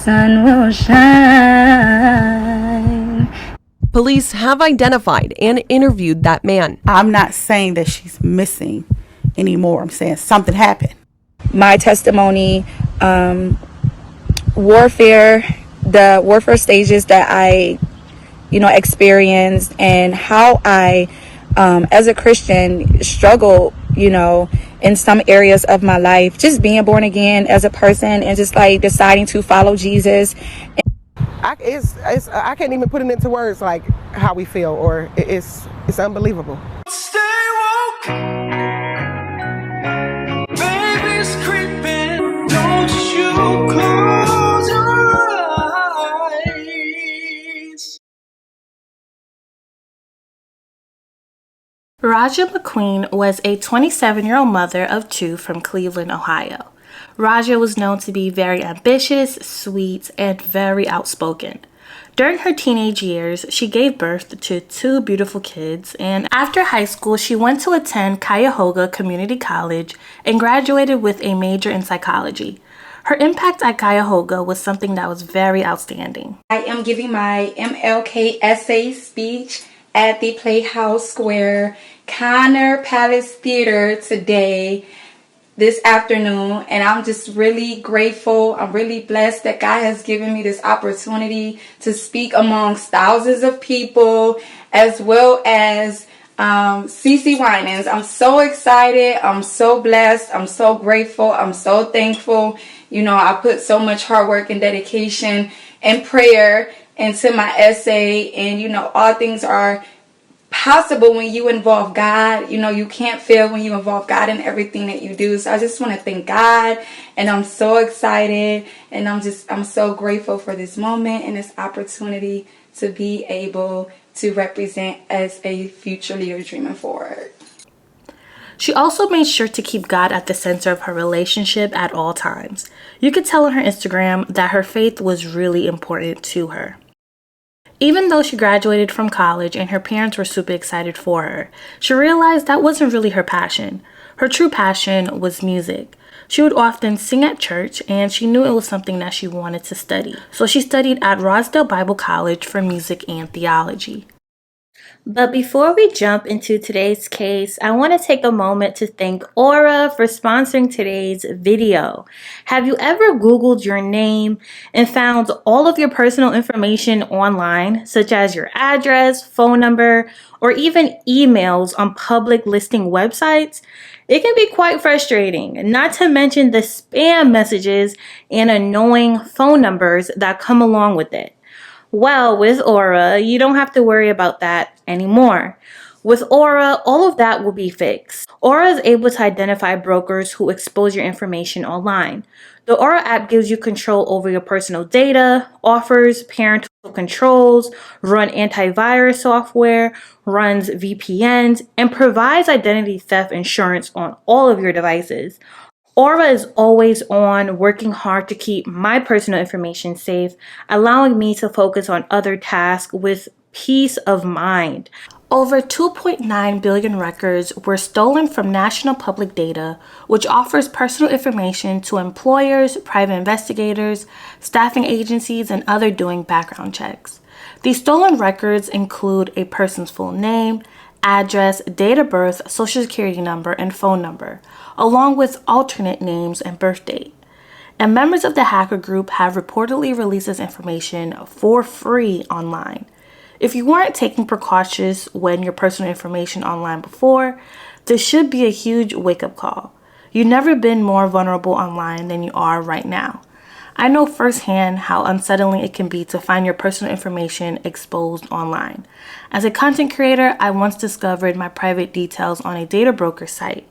sun will shine. Police have identified and interviewed that man. I'm not saying that she's missing anymore. I'm saying something happened. My testimony, the warfare stages that I, experienced, and how I, as a Christian, struggle, in some areas of my life, just being born again as a person and just like deciding to follow Jesus. I can't even put it into words like how we feel, or it's unbelievable. Stay woke. Baby's creeping. Don't you close your eyes. Rajah McQueen was a 27-year-old mother of 2 from Cleveland, Ohio. Rajah was known to be very ambitious, sweet, and very outspoken. During her teenage years, she gave birth to 2 beautiful kids, and after high school, she went to attend Cuyahoga Community College and graduated with a major in psychology. Her impact at Cuyahoga was something that was very outstanding. I am giving my MLK essay speech at the Playhouse Square Connor Palace Theater today, this afternoon, and I'm just really grateful. I'm really blessed that God has given me this opportunity to speak amongst thousands of people, as well as CC Winans. I'm so excited. I'm so blessed. I'm so grateful. I'm so thankful. I put so much hard work and dedication and prayer into my essay, and all things are possible when you involve God. You can't fail when you involve God in everything that you do. So I just want to thank God, and I'm so excited, and I'm so grateful for this moment and this opportunity to be able to represent as a future leader dreaming forward. She also made sure to keep God at the center of her relationship at all times. You could tell on her Instagram that her faith was really important to her. Even though she graduated from college and her parents were super excited for her, she realized that wasn't really her passion. Her true passion was music. She would often sing at church, and she knew it was something that she wanted to study. So she studied at Rosedale Bible College for music and theology. But before we jump into today's case, I want to take a moment to thank Aura for sponsoring today's video. Have you ever Googled your name and found all of your personal information online, such as your address, phone number, or even emails on public listing websites? It can be quite frustrating, not to mention the spam messages and annoying phone numbers that come along with it. Well, with Aura, you don't have to worry about that anymore. With Aura, all of that will be fixed. Aura is able to identify brokers who expose your information online. The Aura app gives you control over your personal data, offers parental controls, runs antivirus software, runs VPNs, and provides identity theft insurance on all of your devices. Aura is always on, working hard to keep my personal information safe, allowing me to focus on other tasks with peace of mind. Over 2.9 billion records were stolen from National Public Data, which offers personal information to employers, private investigators, staffing agencies, and others doing background checks. These stolen records include a person's full name, address, date of birth, social security number, and phone number, along with alternate names and birth date. And members of the hacker group have reportedly released this information for free online. If you weren't taking precautions when your personal information online before, this should be a huge wake-up call. You've never been more vulnerable online than you are right now. I know firsthand how unsettling it can be to find your personal information exposed online. As a content creator, I once discovered my private details on a data broker site.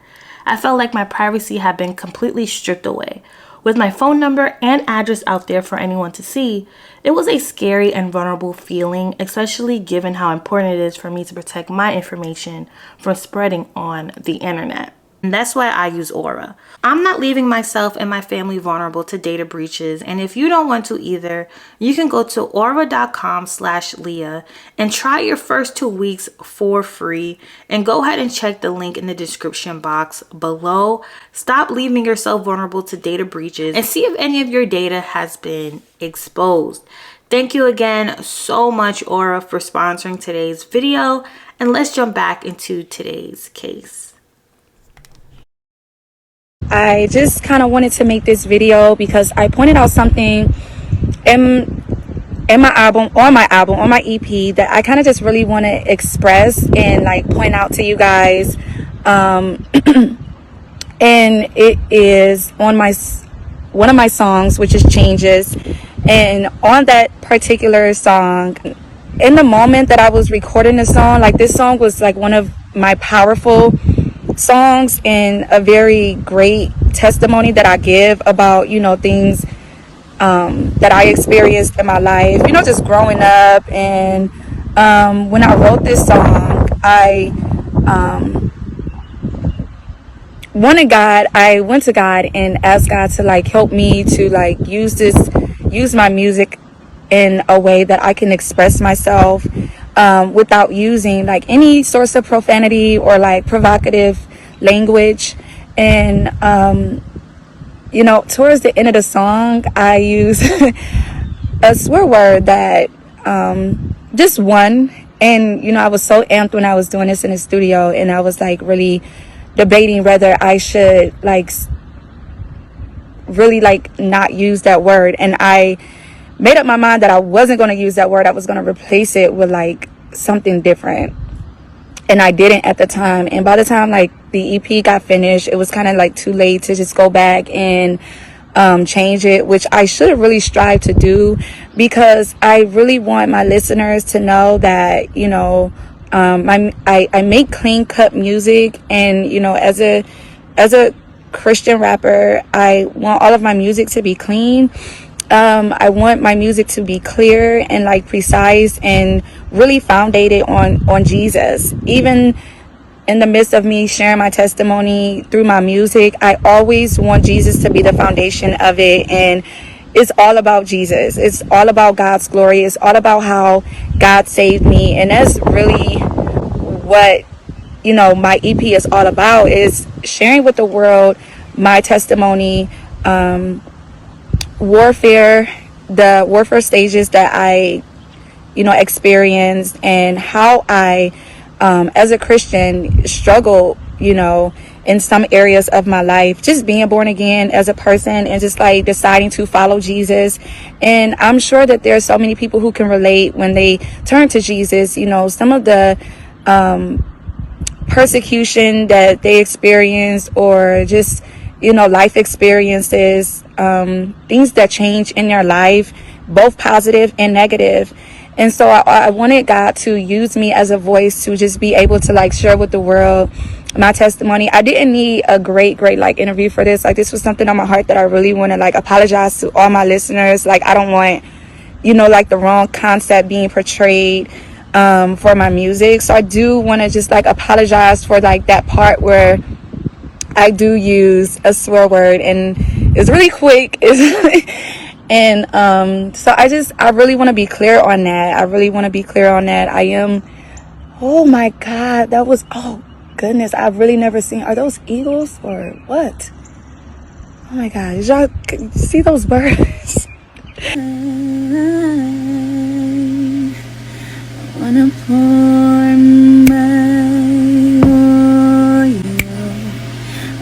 I felt like my privacy had been completely stripped away. With my phone number and address out there for anyone to see, it was a scary and vulnerable feeling, especially given how important it is for me to protect my information from spreading on the internet. And that's why I use Aura. I'm not leaving myself and my family vulnerable to data breaches. And if you don't want to either, you can go to aura.com/Leya and try your first 2 weeks for free. And go ahead and check the link in the description box below. Stop leaving yourself vulnerable to data breaches and see if any of your data has been exposed. Thank you again so much, Aura, for sponsoring today's video. And let's jump back into today's case. I just kind of wanted to make this video because I pointed out something in my album, on my EP, that I kind of just really want to express and like point out to you guys. And it is on one of my songs, which is Changes. And on that particular song, in the moment that I was recording the song, like this song was like one of my powerful songs and a very great testimony that I give about, you know, things that I experienced in my life, you know, just growing up. And when I wrote this song, I went to God and asked God to like help me to like use my music in a way that I can express myself without using like any source of profanity or like provocative language. And you know, towards the end of the song, I use a swear word that just one. And you know, I was so amped when I was doing this in the studio, and I was like really debating whether I should like really like not use that word. And I made up my mind that I wasn't going to use that word. I was going to replace it with like something different. And I didn't at the time. And by the time like the EP got finished, it was kind of like too late to just go back and change it, which I should have really strived to do, because I really want my listeners to know that, you know, I make clean cut music. And, you know, as a Christian rapper, I want all of my music to be clean. I want my music to be clear and like precise and really founded on Jesus. Even in the midst of me sharing my testimony through my music, I always want Jesus to be the foundation of it. And it's all about Jesus. It's all about God's glory. It's all about how God saved me. And that's really what, you know, my EP is all about, is sharing with the world my testimony, the warfare stages that I, you know, experienced, and how I, as a Christian, struggle, you know, in some areas of my life, just being born again as a person and just like deciding to follow Jesus. And I'm sure that there are so many people who can relate when they turn to Jesus. You know, some of the persecution that they experience, or just, you know, life experiences, things that change in your life, both positive and negative. And so I wanted God to use me as a voice to just be able to like share with the world my testimony. I didn't need a great like interview for this. Like, this was something on my heart that I really want to like apologize to all my listeners. Like, I don't want, you know, like the wrong concept being portrayed for my music. So I do want to just like apologize for like that part where I do use a swear word, and it's really quick. And so I really want to be clear on that. I am, oh my God, that was, oh goodness, I've really never seen, are those eagles or what? Oh my God, did y'all see those birds? I wanna pour my oil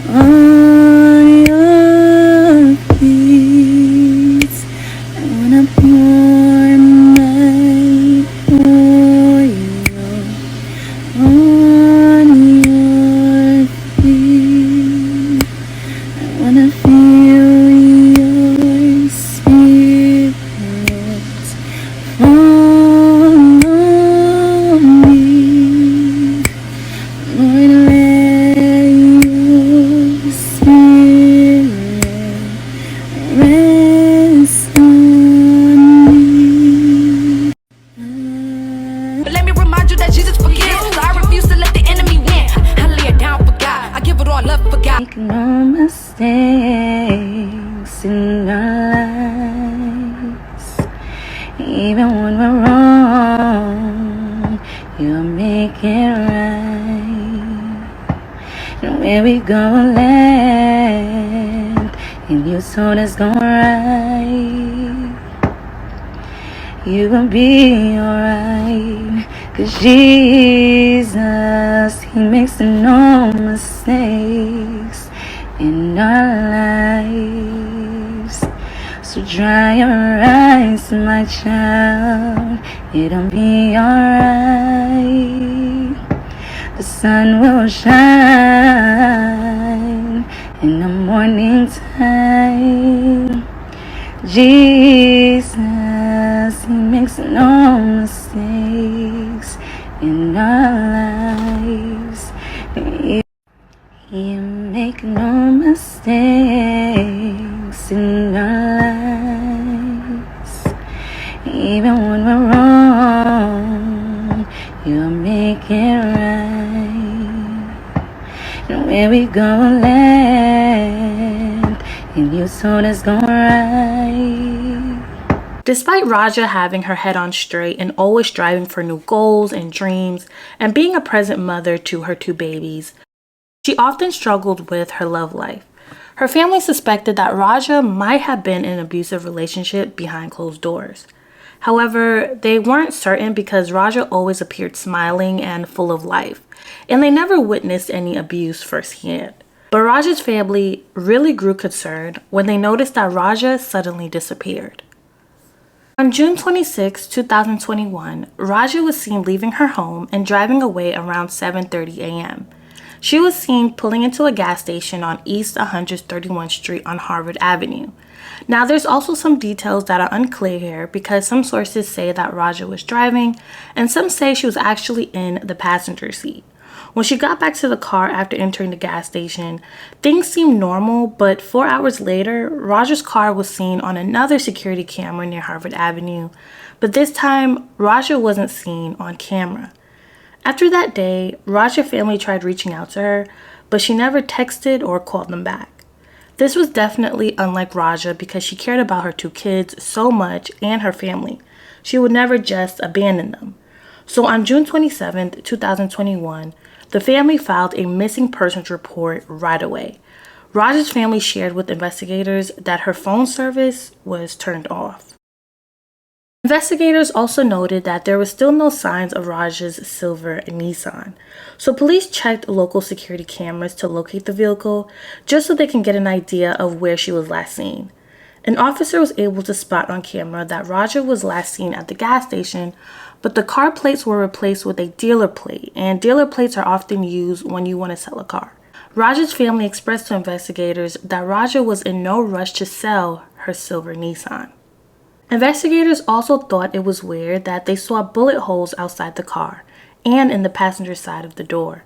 on your feet. I wanna pour my oil on your feet. I wanna feel your spirit fall on me. Lord, let your spirit rest on me. Even when we're wrong, you'll make it right. And where we gonna land, and you told us gonna right. You gon' be alright, 'cause Jesus, He makes no mistakes in our lives. So dry your eyes, my child, it'll be alright. The sun will shine in the morning time. Jesus, He makes no mistakes in our lives. He make no mistakes in our lives. Even when we're wrong, you'll make it right. And where we gonna land, and you told us go right. Despite Rajah having her head on straight and always striving for new goals and dreams and being a present mother to her 2 babies, she often struggled with her love life. Her family suspected that Rajah might have been in an abusive relationship behind closed doors. However, they weren't certain because Rajah always appeared smiling and full of life, and they never witnessed any abuse firsthand. But Rajah's family really grew concerned when they noticed that Rajah suddenly disappeared. On June 26, 2021, Rajah was seen leaving her home and driving away around 7:30 a.m. She was seen pulling into a gas station on East 131st Street on Harvard Avenue. Now, there's also some details that are unclear here because some sources say that Rajah was driving and some say she was actually in the passenger seat. When she got back to the car after entering the gas station, things seemed normal, but 4 hours later, Rajah's car was seen on another security camera near Harvard Avenue, but this time, Rajah wasn't seen on camera. After that day, Rajah's family tried reaching out to her, but she never texted or called them back. This was definitely unlike Rajah because she cared about her 2 kids so much and her family. She would never just abandon them. So on June 27, 2021, the family filed a missing persons report right away. Rajah's family shared with investigators that her phone service was turned off. Investigators also noted that there were still no signs of Rajah's silver Nissan, so police checked local security cameras to locate the vehicle just so they can get an idea of where she was last seen. An officer was able to spot on camera that Rajah was last seen at the gas station, but the car plates were replaced with a dealer plate, and dealer plates are often used when you want to sell a car. Rajah's family expressed to investigators that Rajah was in no rush to sell her silver Nissan. Investigators also thought it was weird that they saw bullet holes outside the car and in the passenger side of the door.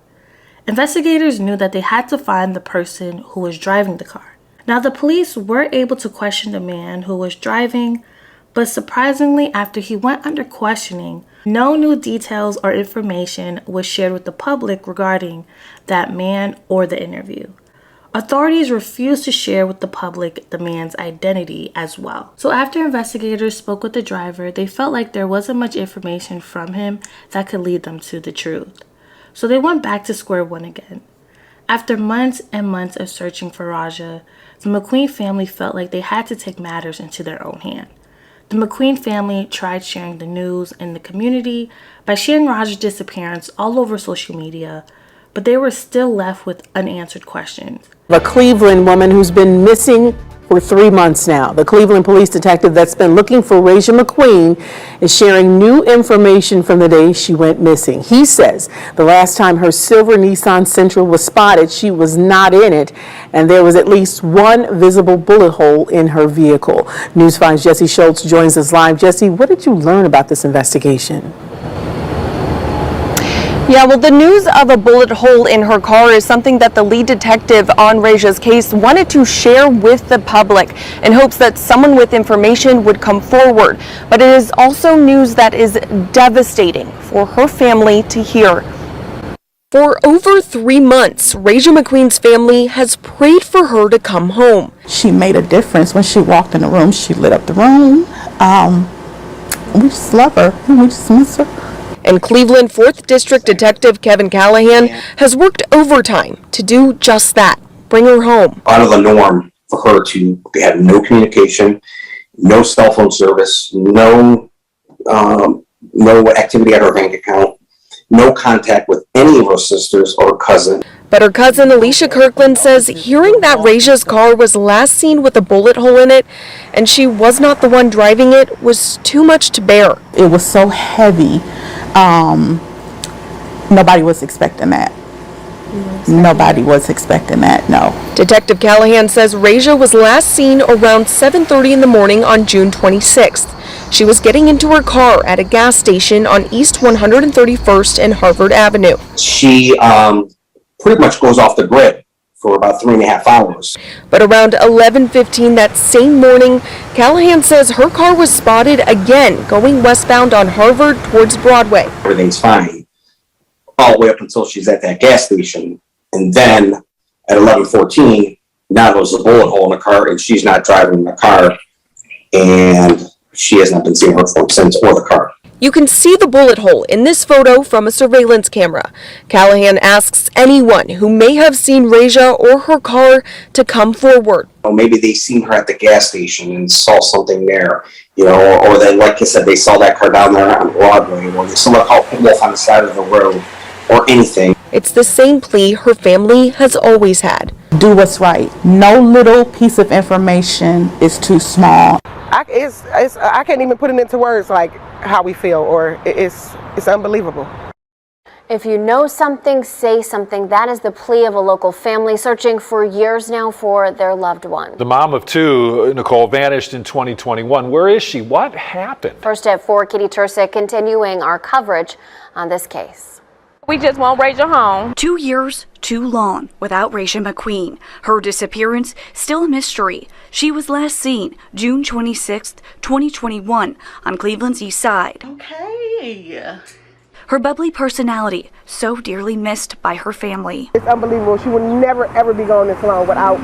Investigators knew that they had to find the person who was driving the car. Now, the police were able to question the man who was driving, but surprisingly, after he went under questioning, no new details or information was shared with the public regarding that man or the interview. Authorities refused to share with the public the man's identity as well. So after investigators spoke with the driver, they felt like there wasn't much information from him that could lead them to the truth. So they went back to square one again. After months and months of searching for Rajah, the McQueen family felt like they had to take matters into their own hand. The McQueen family tried sharing the news in the community by sharing Rajah's disappearance all over social media, but they were still left with unanswered questions. A Cleveland woman who's been missing for 3 months now. The Cleveland police detective that's been looking for Rajah McQueen is sharing new information from the day she went missing. He says the last time her silver Nissan Sentra was spotted, she was not in it, and there was at least one visible bullet hole in her vehicle. News 5's Jesse Schultz joins us live. Jesse, what did you learn about this investigation? Yeah, well, the news of a bullet hole in her car is something that the lead detective on Rajah's case wanted to share with the public in hopes that someone with information would come forward. But it is also news that is devastating for her family to hear. For over 3 months, Rajah McQueen's family has prayed for her to come home. She made a difference when she walked in the room. She lit up the room. we just love her and we just miss her. And Cleveland 4th District Detective Kevin Callahan has worked overtime to do just that, bring her home. Out of the norm for her to have no communication, no cell phone service, no activity at her bank account, no contact with any of her sisters or cousin. But her cousin Alicia Kirkland says hearing that Rajah's car was last seen with a bullet hole in it and she was not the one driving it was too much to bear. It was so heavy. Nobody was expecting that. Nobody was expecting that, no. Detective Callahan says Rajah was last seen around 7:30 in the morning on June 26th. She was getting into her car at a gas station on East 131st and Harvard Avenue. She pretty much goes off the grid for about 3.5 hours. But around 11:15 that same morning, Callahan says her car was spotted again going westbound on Harvard towards Broadway. Everything's fine all the way up until she's at that gas station. And then at 11:14, now there's a bullet hole in the car and she's not driving the car and she has not been seen her phone since or the car. You can see the bullet hole in this photo from a surveillance camera. Callahan asks anyone who may have seen Rajah or her car to come forward. Or maybe they seen her at the gas station and saw something there, or they, like I said, they saw that car down there on Broadway, or they saw a wolf on the side of the road, or anything. It's the same plea her family has always had. Do what's right. No little piece of information is too small. I can't even put it into words like how we feel, or it's unbelievable. If you know something, say something. That is the plea of a local family searching for years now for their loved one. The mom of two, Nicole, vanished in 2021. Where is she? What happened? First at 4, Kitty Tursick continuing our coverage on this case. We just want Rajah home. 2 years, too long without Rajah McQueen. Her disappearance still a mystery. She was last seen June 26th, 2021 on Cleveland's east side. Okay. Her bubbly personality so dearly missed by her family. It's unbelievable. She would never ever be gone this long without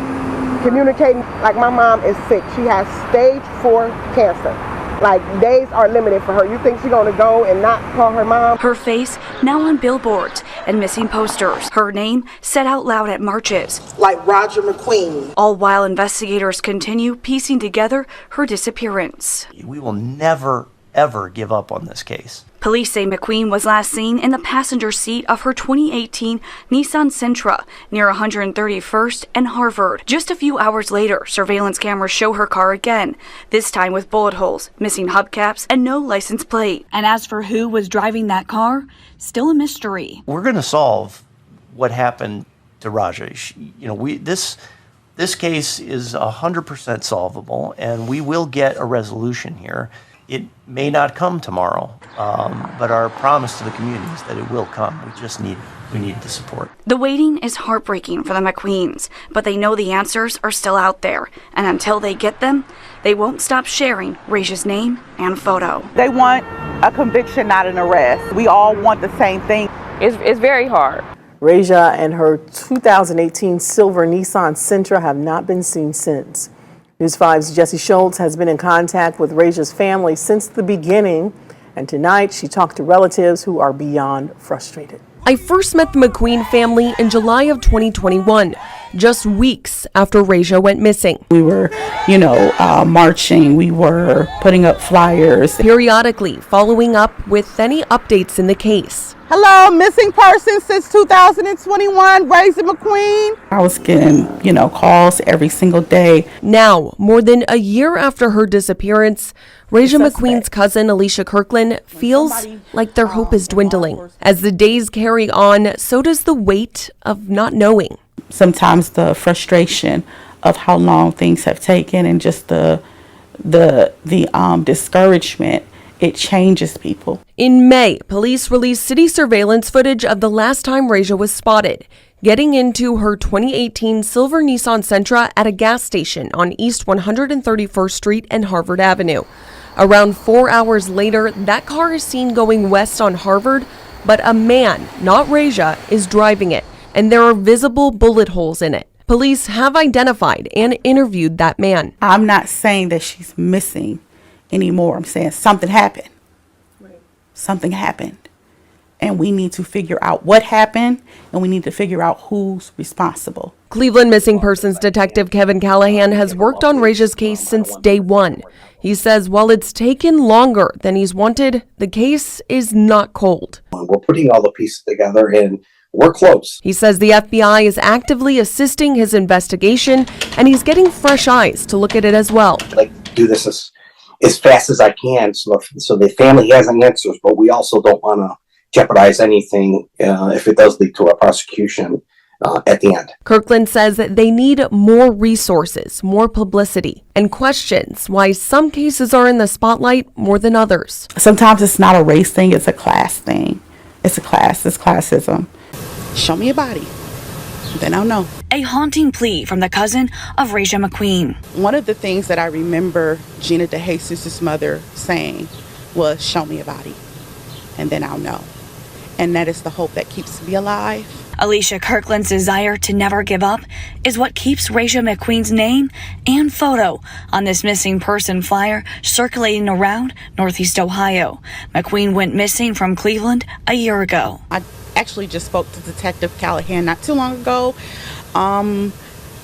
communicating. Like, my mom is sick. She has stage 4 cancer. Like, days are limited for her. You think she's gonna go and not call her mom? Her face now on billboards and missing posters. Her name said out loud at marches. Like Rajah McQueen. All while investigators continue piecing together her disappearance. We will never, ever give up on this case. Police say McQueen was last seen in the passenger seat of her 2018 Nissan Sentra near 131st and Harvard. Just a few hours later, surveillance cameras show her car again, this time with bullet holes, missing hubcaps, and no license plate. And as for who was driving that car, still a mystery. We're going to solve what happened to Rajah. This case is 100% solvable, and we will get a resolution here. It may not come tomorrow, but our promise to the community is that it will come. We need the support. The waiting is heartbreaking for the McQueens, but they know the answers are still out there. And until they get them, they won't stop sharing Rajah's name and photo. They want a conviction, not an arrest. We all want the same thing. It's very hard. Rajah and her 2018 silver Nissan Sentra have not been seen since. News 5's Jesse Schultz has been in contact with Rajah's family since the beginning, and tonight she talked to relatives who are beyond frustrated. I first met the McQueen family in July of 2021, just weeks after Rajah went missing. We were, marching. We were putting up flyers. Periodically following up with any updates in the case. Hello, missing person since 2021, Rajah McQueen. I was getting, calls every single day. Now, more than a year after her disappearance, Rajah McQueen's cousin, Alicia Kirkland, feels like their hope is dwindling. As the days carry on, so does the weight of not knowing. Sometimes the frustration of how long things have taken and just the discouragement, it changes people. In May, police released city surveillance footage of the last time Rajah was spotted, getting into her 2018 silver Nissan Sentra at a gas station on East 131st Street and Harvard Avenue. Around 4 hours later, that car is seen going west on Harvard, but a man, not Rajah, is driving it, and there are visible bullet holes in it. Police have identified and interviewed that man. I'm not saying that she's missing anymore. I'm saying something happened. something happened. And we need to figure out what happened, and we need to figure out who's responsible. Cleveland missing persons detective Kevin Callahan has worked on Rajah's case since day one. He says while it's taken longer than he's wanted, the case is not cold. We're putting all the pieces together and we're close. He says the FBI is actively assisting his investigation, and he's getting fresh eyes to look at it as well. I'd like to do this as fast as I can so the family has an answer, but we also don't want to jeopardize anything if it does lead to a prosecution at the end. Kirkland says that they need more resources, more publicity, and questions why some cases are in the spotlight more than others. Sometimes it's not a race thing, it's a class thing. It's classism. Show me a body, then I'll know. A haunting plea from the cousin of Rajah McQueen. One of the things that I remember Gina DeJesus' mother saying was, show me a body, and then I'll know. And that is the hope that keeps me alive. Alicia Kirkland's desire to never give up is what keeps Rajah McQueen's name and photo on this missing person flyer circulating around Northeast Ohio. McQueen went missing from Cleveland a year ago. I actually just spoke to Detective Callahan not too long ago.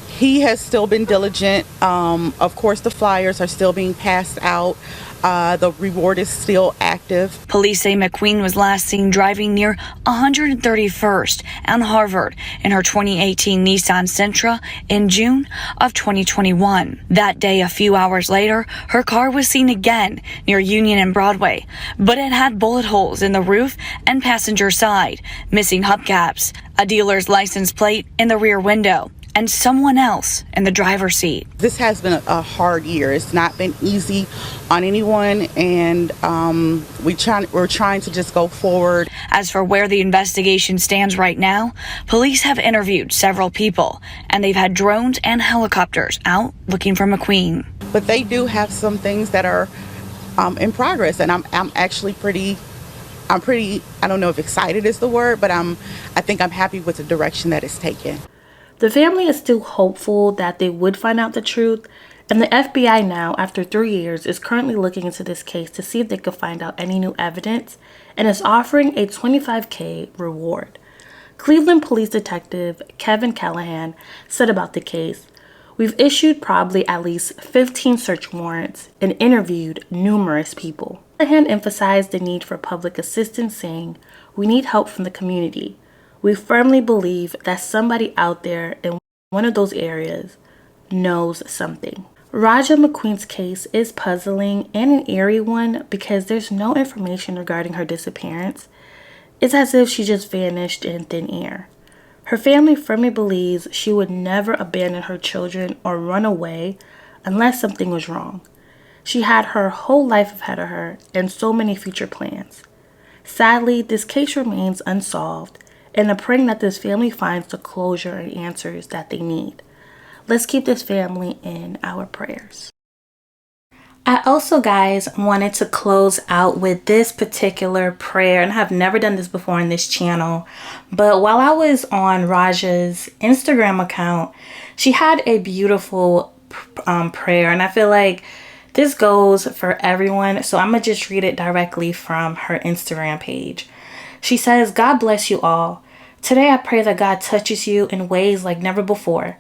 He has still been diligent. Of course, the flyers are still being passed out. The reward is still active. Police say McQueen was last seen driving near 131st and Harvard in her 2018 Nissan Sentra in June of 2021. That day, a few hours later, her car was seen again near Union and Broadway, but it had bullet holes in the roof and passenger side, missing hubcaps, a dealer's license plate in the rear window, and someone else in the driver's seat. This has been a hard year. It's not been easy on anyone, and we're trying to just go forward. As for where the investigation stands right now, police have interviewed several people, and they've had drones and helicopters out looking for McQueen. But they do have some things that are in progress, and I'm actually pretty, I don't know if excited is the word, but I think I'm happy with the direction that it's taken. The family is still hopeful that they would find out the truth, and the FBI now, after 3 years, is currently looking into this case to see if they could find out any new evidence, and is offering a $25,000 reward. Cleveland Police Detective Kevin Callahan said about the case, "We've issued probably at least 15 search warrants and interviewed numerous people." Callahan emphasized the need for public assistance, saying, "We need help from the community. We firmly believe that somebody out there in one of those areas knows something." Rajah McQueen's case is puzzling and an eerie one because there's no information regarding her disappearance. It's as if she just vanished in thin air. Her family firmly believes she would never abandon her children or run away unless something was wrong. She had her whole life ahead of her and so many future plans. Sadly, this case remains unsolved, and I'm praying that this family finds the closure and answers that they need. Let's keep this family in our prayers. I also, guys, wanted to close out with this particular prayer, and I've never done this before on this channel, but while I was on Rajah's Instagram account, she had a beautiful prayer, and I feel like this goes for everyone, so I'm gonna just read it directly from her Instagram page. She says, "God bless you all. Today I pray that God touches you in ways like never before.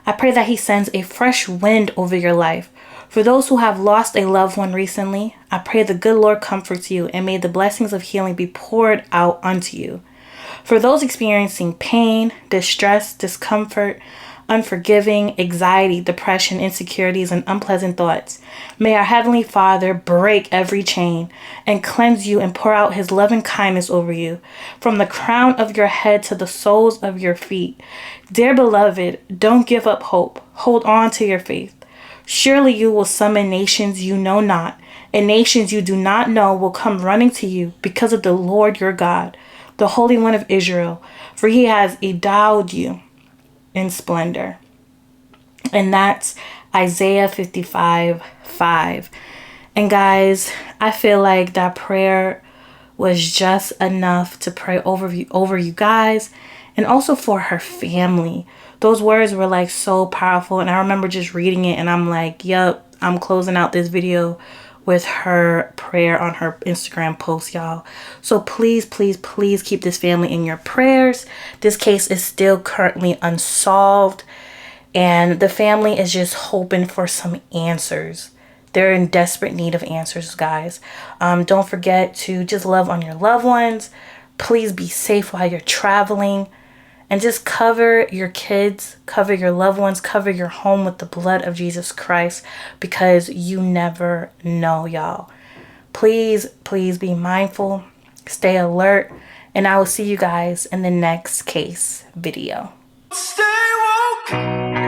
I pray that He sends a fresh wind over your life. For those who have lost a loved one recently, I pray the good Lord comforts you and may the blessings of healing be poured out unto you. For those experiencing pain, distress, discomfort, unforgiving, anxiety, depression, insecurities, and unpleasant thoughts, may our Heavenly Father break every chain and cleanse you and pour out His loving kindness over you, from the crown of your head to the soles of your feet. Dear beloved, don't give up hope. Hold on to your faith. Surely you will summon nations you know not, and nations you do not know will come running to you because of the Lord your God, the Holy One of Israel, for He has endowed you in splendor." And that's Isaiah 55:5. And guys, I feel like that prayer was just enough to pray over you guys, and also for her family. Those words were like so powerful, and I remember just reading it and I'm like, yup, I'm closing out this video with her prayer on her Instagram post, y'all. So please, please, please keep this family in your prayers. This case is still currently unsolved, and the family is just hoping for some answers. They're in desperate need of answers, guys. Don't forget to just love on your loved ones. Please be safe while you're traveling. And just cover your kids, cover your loved ones, cover your home with the blood of Jesus Christ, because you never know, y'all. Please, please be mindful, stay alert, and I will see you guys in the next case video. Stay woke.